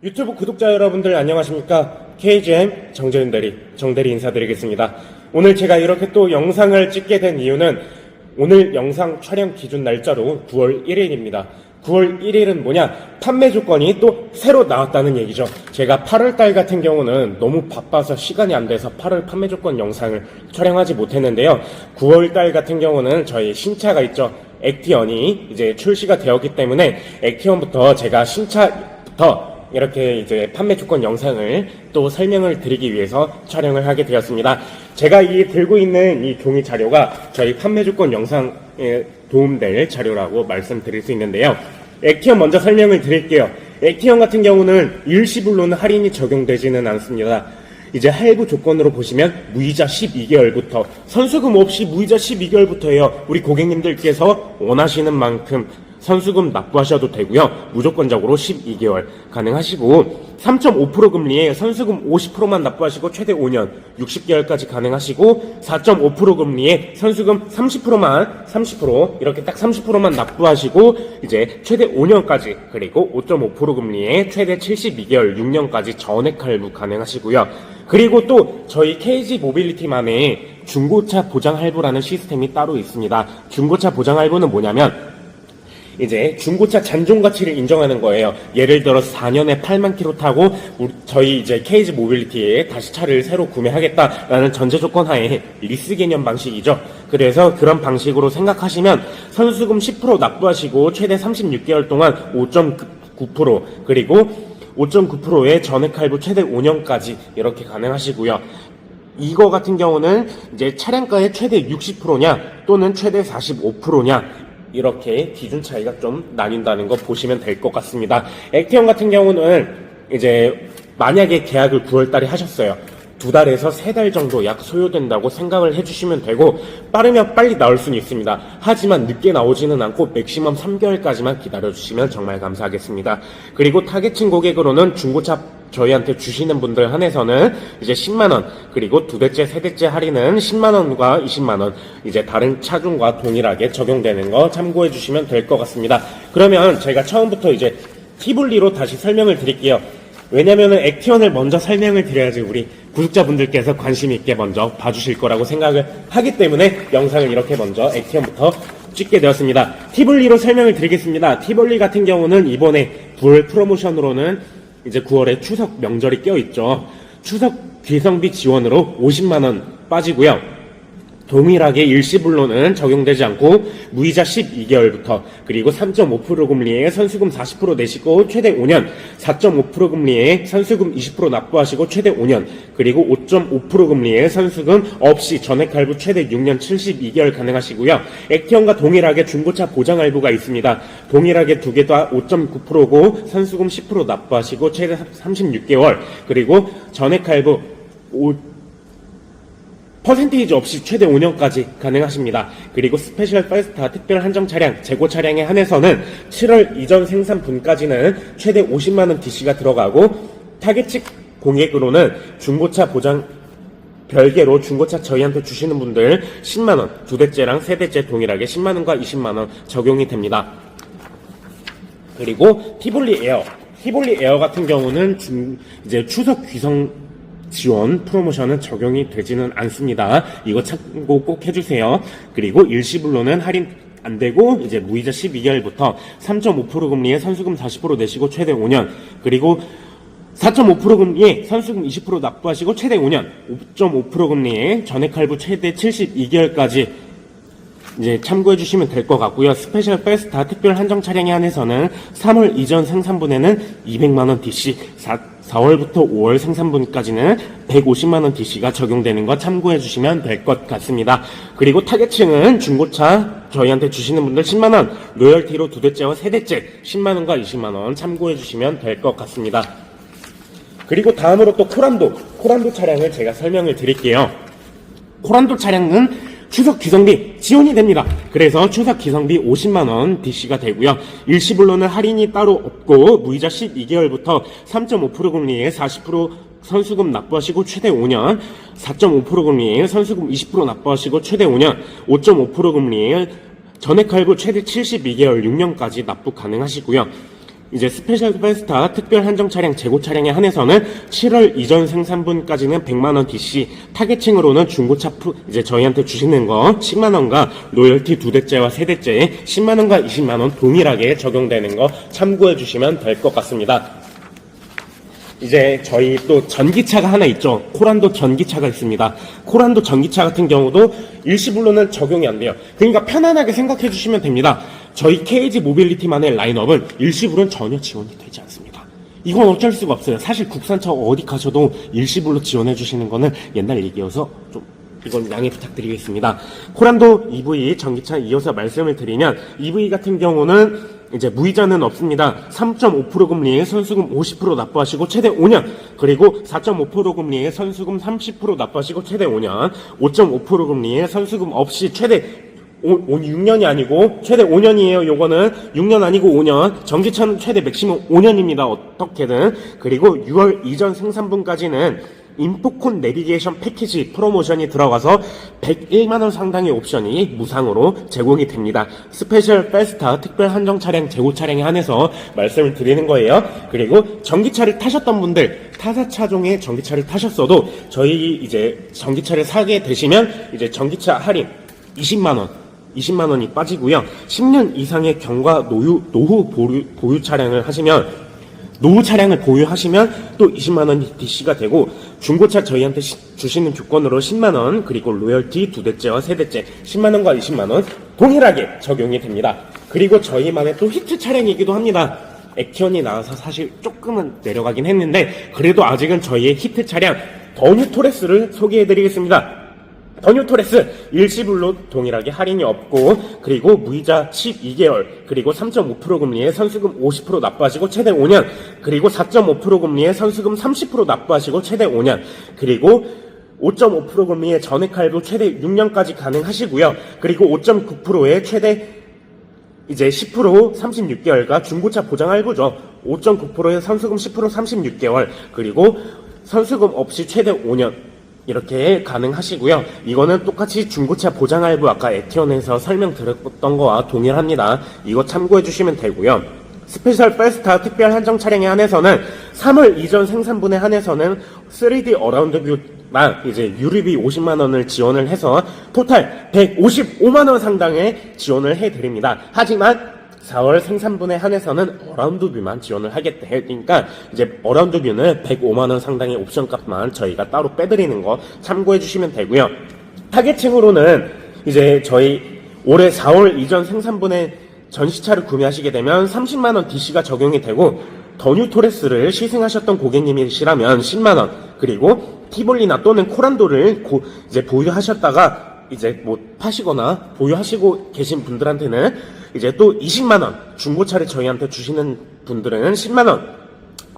유튜브 구독자 여러분들 안녕하십니까? KGM 정대리 인사드리겠습니다. 오늘 제가 이렇게 또 영상을 찍게 된 이유는 오늘 영상 촬영 기준 날짜로 9월 1일입니다. 9월 1일은 뭐냐? 판매 조건이 또 새로 나왔다는 얘기죠. 제가 8월달 같은 경우는 너무 바빠서 시간이 안 돼서 8월 판매 조건 영상을 촬영하지 못했는데요. 9월달 같은 경우는 저희 신차가 있죠. 액티언이 이제 출시가 되었기 때문에 액티언부터 제가 신차부터 이렇게 이제 판매 조건 영상을 또 설명을 드리기 위해서 촬영을 하게 되었습니다. 제가 들고 있는 이 종이 자료가 저희 판매 조건 영상에 도움될 자료라고 말씀드릴 수 있는데요. 액티언 먼저 설명을 드릴게요. 액티언 같은 경우는 일시불로는 할인이 적용되지는 않습니다. 이제 할부 조건으로 보시면 무이자 12개월부터 선수금 없이 무이자 12개월부터예요. 우리 고객님들께서 원하시는 만큼 선수금 납부하셔도 되고요. 무조건적으로 12개월 가능하시고 3.5% 금리에 선수금 50%만 납부하시고 최대 5년 60개월까지 가능하시고 4.5% 금리에 선수금 30% 이렇게 딱 30%만 납부하시고 이제 최대 5년까지 그리고 5.5% 금리에 최대 72개월 6년까지 전액 할부 가능하시고요. 그리고 또 저희 KG 모빌리티만의 중고차 보장 할부라는 시스템이 따로 있습니다. 중고차 보장 할부는 뭐냐면 이제 중고차 잔존 가치를 인정하는 거예요. 예를 들어 4년에 8만 킬로 타고 저희 이제 KG 모빌리티에 다시 차를 새로 구매하겠다라는 전제 조건 하에 리스 개념 방식이죠. 그래서 그런 방식으로 생각하시면 선수금 10% 납부하시고 최대 36개월 동안 5.9% 그리고 5.9%의 전액 할부 최대 5년까지 이렇게 가능하시고요. 이거 같은 경우는 이제 차량가의 최대 60%냐 또는 최대 45%냐 이렇게 기준 차이가 좀 나뉜다는 거 보시면 될 것 같습니다. 액티언 같은 경우는 이제 만약에 계약을 9월달에 하셨어요. 2달에서 3달 정도 약 소요된다고 생각을 해주시면 되고 빠르면 빨리 나올 수는 있습니다. 하지만 늦게 나오지는 않고 맥시멈 3개월까지만 기다려주시면 정말 감사하겠습니다. 그리고 타겟층 고객으로는 중고차 저희한테 주시는 분들 한해서는 이제 10만원 그리고 2대째 3대째 할인은 10만원과 20만원 이제 다른 차종과 동일하게 적용되는 거 참고해 주시면 될 것 같습니다. 그러면 제가 처음부터 이제 티블리로 다시 설명을 드릴게요. 왜냐면은 액티언을 먼저 설명을 드려야지 우리 구독자분들께서 관심 있게 먼저 봐주실 거라고 생각을 하기 때문에 영상을 이렇게 먼저 액티언부터 찍게 되었습니다. 티블리로 설명을 드리겠습니다. 티블리 같은 경우는 이번에 9월 프로모션으로는 이제 9월에 추석 명절이 껴있죠. 추석 귀성비 지원으로 50만원 빠지고요. 동일하게 일시불로는 적용되지 않고 무이자 12개월부터 그리고 3.5% 금리에 선수금 40% 내시고 최대 5년 4.5% 금리에 선수금 20% 납부하시고 최대 5년 그리고 5.5% 금리에 선수금 없이 전액 할부 최대 6년 72개월 가능하시고요. 액티언과 동일하게 중고차 보장 할부가 있습니다. 동일하게 두 개 다 5.9%고 선수금 10% 납부하시고 최대 36개월 그리고 전액 할부 퍼센테이지 없이 최대 5년까지 가능하십니다. 그리고 스페셜 페스타 특별 한정 차량, 재고 차량에 한해서는 7월 이전 생산분까지는 최대 50만원 DC가 들어가고 타겟측 공액으로는 중고차 보장 별개로 중고차 저희한테 주시는 분들 10만원, 2대째랑 3대째 동일하게 10만원과 20만원 적용이 됩니다. 그리고 티볼리 에어 같은 경우는 이제 추석 귀성 지원 프로모션은 적용이 되지는 않습니다. 이거 참고 꼭 해주세요. 그리고 일시불로는 할인 안 되고 이제 무이자 12개월부터 3.5% 금리에 선수금 40% 내시고 최대 5년 그리고 4.5% 금리에 선수금 20% 납부하시고 최대 5년 5.5% 금리에 전액 할부 최대 72개월까지 이제 참고해 주시면 될 것 같고요. 스페셜 페스타 특별 한정 차량에 한해서는 3월 이전 생산분에는 200만원 DC 4월부터 5월 생산분까지는 150만원 DC가 적용되는 거 참고해 주시면 될 것 같습니다. 그리고 타겟층은 중고차 저희한테 주시는 분들 10만원 로열티로 2대째와 3대째 10만원과 20만원 참고해 주시면 될 것 같습니다. 그리고 다음으로 또 코란도 차량을 제가 설명을 드릴게요. 코란도 차량은 추석 기성비 지원이 됩니다. 그래서 추석 기성비 50만원 DC가 되고요. 일시불로는 할인이 따로 없고 무이자 12개월부터 3.5% 금리에 40% 선수금 납부하시고 최대 5년 4.5% 금리에 선수금 20% 납부하시고 최대 5년 5.5% 금리에 전액 할부 최대 72개월 6년까지 납부 가능하시고요. 이제 스페셜 페스타 특별 한정 차량 재고 차량에 한해서는 7월 이전 생산분까지는 100만원 DC, 타겟층으로는 중고차 이제 저희한테 주시는 거 10만원과 로열티 2대째와 3대째에 10만원과 20만원 동일하게 적용되는 거 참고해 주시면 될 것 같습니다. 이제 저희 또 전기차가 하나 있죠. 코란도 전기차가 있습니다. 코란도 전기차 같은 경우도 일시불로는 적용이 안 돼요. 그러니까 편안하게 생각해 주시면 됩니다. 저희 KG 모빌리티만의 라인업은 일시불은 전혀 지원이 되지 않습니다. 이건 어쩔 수가 없어요. 사실 국산차 어디 가셔도 일시불로 지원해 주시는 거는 옛날 얘기여서 좀 이건 양해 부탁드리겠습니다. 코란도 EV 전기차 이어서 말씀을 드리면 EV 같은 경우는 이제 무이자는 없습니다. 3.5% 금리에 선수금 50% 납부하시고 최대 5년, 그리고 4.5% 금리에 선수금 30% 납부하시고 최대 5년, 5.5% 금리에 선수금 없이 최대 6년이 아니고 최대 5년이에요. 요거는 6년 아니고 5년. 전기차는 최대 맥시멈 5년입니다. 어떻게든. 그리고 6월 이전 생산분까지는 인포콘 내비게이션 패키지 프로모션이 들어가서 101만원 상당의 옵션이 무상으로 제공이 됩니다. 스페셜 페스타 특별 한정 차량 재고 차량에 한해서 말씀을 드리는 거예요. 그리고 전기차를 타셨던 분들, 타사 차종의 전기차를 타셨어도 저희 이제 전기차를 사게 되시면 이제 전기차 할인 20만원이 빠지고요. 10년 이상의 경과 노후 보유 차량을 하시면 노후 차량을 보유하시면 또 20만원이 DC가 되고, 중고차 저희한테 주시는 조건으로 10만원, 그리고 로열티 2대째와 3대째 10만원과 20만원 동일하게 적용이 됩니다. 그리고 저희만의 또 히트 차량이기도 합니다. 액티온이 나와서 사실 조금은 내려가긴 했는데 그래도 아직은 저희의 히트 차량 더뉴 토레스를 소개해드리겠습니다. 더뉴 토레스 일시불로 동일하게 할인이 없고, 그리고 무이자 12개월, 그리고 3.5% 금리에 선수금 50% 납부하시고 최대 5년, 그리고 4.5% 금리에 선수금 30% 납부하시고 최대 5년, 그리고 5.5% 금리에 전액 할부 최대 6년까지 가능하시고요. 그리고 5.9%에 최대 이제 10% 36개월과 중고차 보장 할부죠. 5.9%에 선수금 10% 36개월, 그리고 선수금 없이 최대 5년 이렇게 가능하시고요. 이거는 똑같이 중고차 보장 할부 아까 에티온에서 설명드렸던 거와 동일합니다. 이거 참고해 주시면 되고요. 스페셜 페스타 특별 한정 차량에 한해서는 3월 이전 생산분에 한해서는 3D 어라운드 뷰랑 이제 유류비 50만원을 지원을 해서 토탈 155만원 상당의 지원을 해드립니다. 하지만 4월 생산분에 한해서는 어라운드 뷰만 지원을 하겠다 하니까 이제 어라운드 뷰는 105만원 상당의 옵션 값만 저희가 따로 빼드리는 거 참고해 주시면 되고요. 타겟층으로는 이제 저희 올해 4월 이전 생산분에 전시차를 구매하시게 되면 30만원 DC가 적용이 되고, 더뉴 토레스를 시승하셨던 고객님이시라면 10만원, 그리고 티볼리나 또는 코란도를 이제 보유하셨다가 이제 뭐 파시거나 보유하시고 계신 분들한테는 이제 또 20만원, 중고차를 저희한테 주시는 분들은 10만원,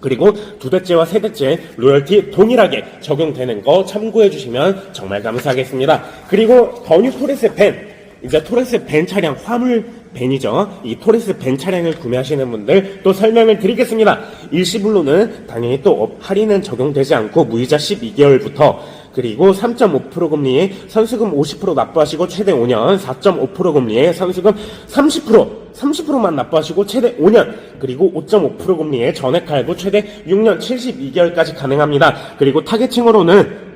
그리고 2대째와 3대째 로열티 동일하게 적용되는 거 참고해 주시면 정말 감사하겠습니다. 그리고 더뉴 토레스 밴, 이제 토레스 밴 차량 화물 밴이죠. 이 토레스 밴 차량을 구매하시는 분들 또 설명을 드리겠습니다. 일시불로는 당연히 또 할인은 적용되지 않고 무이자 12개월부터, 그리고 3.5% 금리에 선수금 50% 납부하시고 최대 5년, 4.5% 금리에 선수금 30%만 납부하시고 최대 5년, 그리고 5.5% 금리에 전액 할부 최대 6년 72개월까지 가능합니다. 그리고 타겟층으로는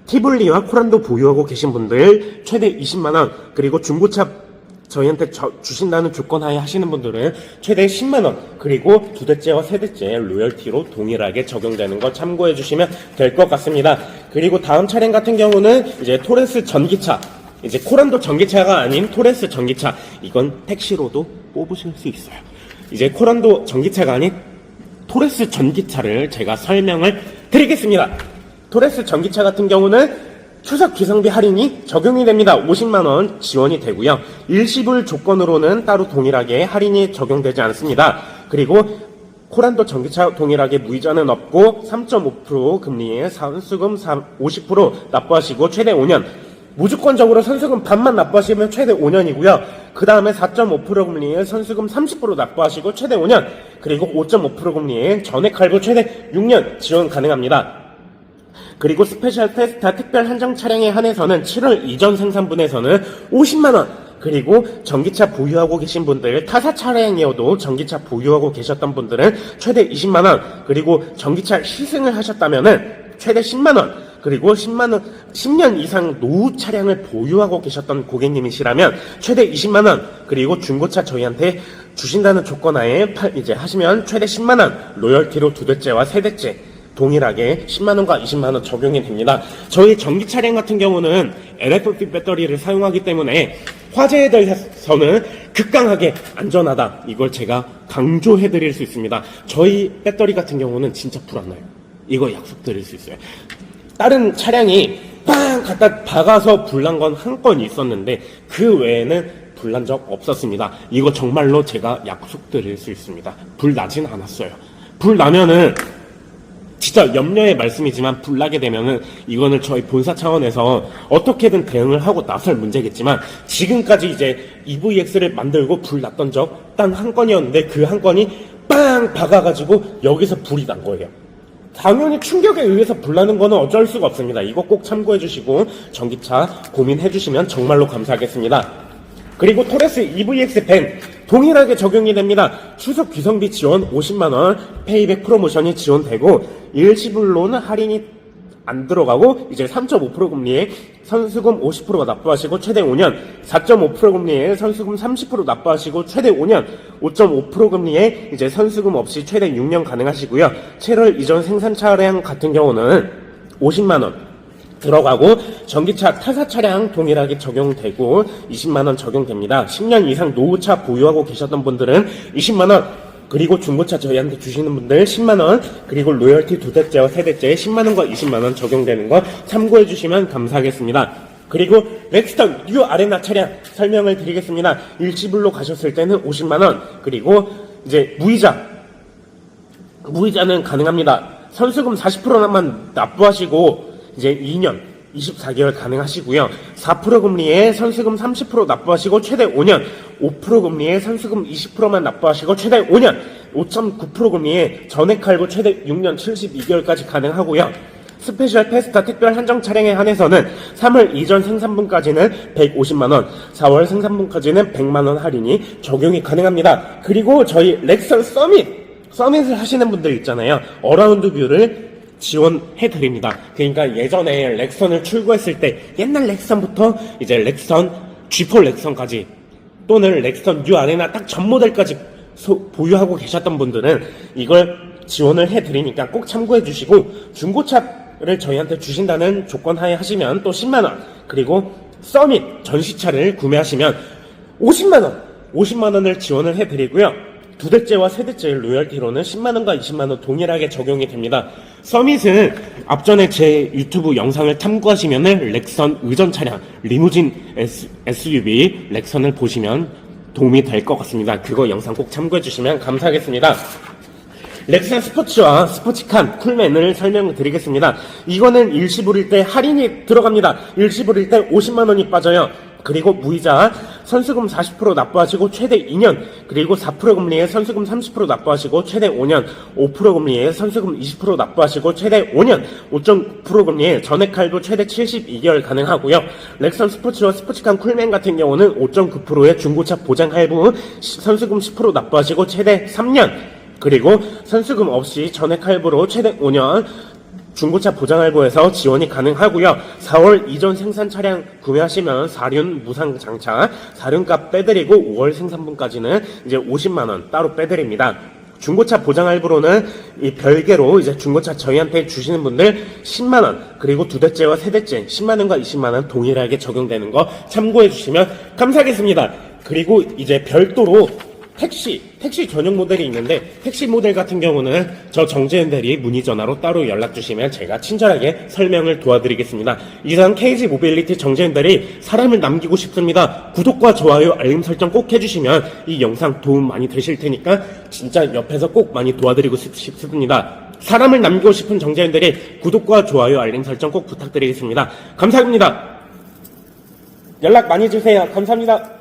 티블리와 코란도 보유하고 계신 분들 최대 20만원, 그리고 중고차 저희한테 주신다는 조건 하에 하시는 분들은 최대 10만원, 그리고 2대째와 3대째 로열티로 동일하게 적용되는 거 참고해 주시면 될 것 같습니다. 그리고 다음 차량 같은 경우는 이제 토레스 전기차, 이제 코란도 전기차가 아닌 토레스 전기차, 이건 택시로도 뽑으실 수 있어요. 이제 코란도 전기차가 아닌 토레스 전기차를 제가 설명을 드리겠습니다. 토레스 전기차 같은 경우는 추석 기성비 할인이 적용이 됩니다. 50만원 지원이 되고요. 일시불 조건으로는 따로 동일하게 할인이 적용되지 않습니다. 그리고 코란도 전기차 동일하게 무이자는 없고 3.5% 금리에 선수금 50% 납부하시고 최대 5년, 무조건적으로 선수금 반만 납부하시면 최대 5년이고요. 그 다음에 4.5% 금리에 선수금 30% 납부하시고 최대 5년, 그리고 5.5% 금리에 전액 할부 최대 6년 지원 가능합니다. 그리고 스페셜 페스타 특별 한정 차량에 한해서는 7월 이전 생산분에서는 50만원, 그리고 전기차 보유하고 계신 분들, 타사 차량이어도 전기차 보유하고 계셨던 분들은 최대 20만원, 그리고 전기차 시승을 하셨다면은 최대 10만원, 그리고 10만원, 10년 이상 노후 차량을 보유하고 계셨던 고객님이시라면 최대 20만원, 그리고 중고차 저희한테 주신다는 조건하에 이제 하시면 최대 10만원, 로열티로 2대째와 3대째 동일하게 10만원과 20만원 적용이 됩니다. 저희 전기 차량 같은 경우는 LFP 배터리를 사용하기 때문에 화재에 대해서는 극강하게 안전하다. 이걸 제가 강조해 드릴 수 있습니다. 저희 배터리 같은 경우는 진짜 불 안 나요. 이거 약속드릴 수 있어요. 다른 차량이 빵 갖다 박아서 불난 건 한 건 있었는데 그 외에는 불난 적 없었습니다. 이거 정말로 제가 약속드릴 수 있습니다. 불 나진 않았어요. 불 나면은 진짜 염려의 말씀이지만 불 나게 되면은 이거는 저희 본사 차원에서 어떻게든 대응을 하고 나설 문제겠지만 지금까지 이제 EVX를 만들고 불 났던 적 단 한 건이었는데 그 한 건이 빵 박아가지고 여기서 불이 난 거예요. 당연히 충격에 의해서 불나는 거는 어쩔 수가 없습니다. 이거 꼭 참고해 주시고 전기차 고민해 주시면 정말로 감사하겠습니다. 그리고 토레스 EVX 밴 동일하게 적용이 됩니다. 추석 귀성비 지원 50만원 페이백 프로모션이 지원되고 일시불로는 할인이 안 들어가고 이제 3.5% 금리에 선수금 50%가 납부하시고 최대 5년, 4.5% 금리에 선수금 30% 납부하시고 최대 5년, 5.5% 금리에 이제 선수금 없이 최대 6년 가능하시고요. 7월 이전 생산 차량 같은 경우는 50만원 들어가고 전기차 타사 차량 동일하게 적용되고 20만원 적용됩니다. 10년 이상 노후차 보유하고 계셨던 분들은 20만원, 그리고 중고차 저희한테 주시는 분들 10만원, 그리고 로열티 2대째와 3대째에 10만원과 20만원 적용되는 거 참고해 주시면 감사하겠습니다. 그리고 렉스턴 뉴 아레나 차량 설명을 드리겠습니다. 일시불로 가셨을 때는 50만원, 그리고 이제 무이자는 가능합니다. 선수금 40%만 납부하시고 이제 2년 24개월 가능하시고요. 4% 금리에 선수금 30% 납부하시고 최대 5년, 5% 금리에 선수금 20%만 납부하시고 최대 5년, 5.9% 금리에 전액 할부 최대 6년 72개월까지 가능하고요. 스페셜 페스타 특별 한정 차량에 한해서는 3월 이전 생산분까지는 150만원, 4월 생산분까지는 100만원 할인이 적용이 가능합니다. 그리고 저희 렉선 서밋을 하시는 분들 있잖아요. 어라운드 뷰를 지원해드립니다. 그러니까 예전에 렉선을 출고했을 때 옛날 렉선부터 이제 렉선, G4 렉선까지 또는 렉선 뉴 아레나 딱 전 모델까지 보유하고 계셨던 분들은 이걸 지원을 해드리니까 꼭 참고해 주시고 중고차를 저희한테 주신다는 조건 하에 하시면 또 10만원, 그리고 서밋 전시차를 구매하시면 50만원을 지원을 해드리고요. 2대째와 3대째 로열티로는 10만원과 20만원 동일하게 적용이 됩니다. 서밋은 앞전에 제 유튜브 영상을 탐구하시면은 렉선 의전 차량, 리무진 SUV 렉선을 보시면 도움이 될 것 같습니다. 그거 영상 꼭 참고해 주시면 감사하겠습니다. 렉선 스포츠와 스포츠칸, 쿨맨을 설명드리겠습니다. 이거는 일시불일 때 할인이 들어갑니다. 일시불일 때 50만원이 빠져요. 그리고 무이자 선수금 40% 납부하시고 최대 2년, 그리고 4% 금리에 선수금 30% 납부하시고 최대 5년, 5% 금리에 선수금 20% 납부하시고 최대 5년, 5.9% 금리에 전액 할부 최대 72개월 가능하고요. 렉선 스포츠와 스포츠칸 쿨맨 같은 경우는 5.9%의 중고차 보장 할부, 선수금 10% 납부하시고 최대 3년, 그리고 선수금 없이 전액 할부로 최대 5년, 중고차 보장할부에서 지원이 가능하고요. 4월 이전 생산 차량 구매하시면 사륜 무상 장차, 사륜값 빼드리고 5월 생산분까지는 이제 50만원 따로 빼드립니다. 중고차 보장할부로는 이 별개로 이제 중고차 저희한테 주시는 분들 10만원, 그리고 2대째와 3대째 10만원과 20만원 동일하게 적용되는 거 참고해 주시면 감사하겠습니다. 그리고 이제 별도로 택시 전용 모델이 있는데 택시 모델 같은 경우는 저 정재현 대리 문의 전화로 따로 연락 주시면 제가 친절하게 설명을 도와드리겠습니다. 이상 KG 모빌리티 정재현 대리 사람을 남기고 싶습니다. 구독과 좋아요, 알림 설정 꼭 해주시면 이 영상 도움 많이 되실 테니까 진짜 옆에서 꼭 많이 도와드리고 싶습니다. 사람을 남기고 싶은 정재현 대리 구독과 좋아요, 알림 설정 꼭 부탁드리겠습니다. 감사합니다. 연락 많이 주세요. 감사합니다.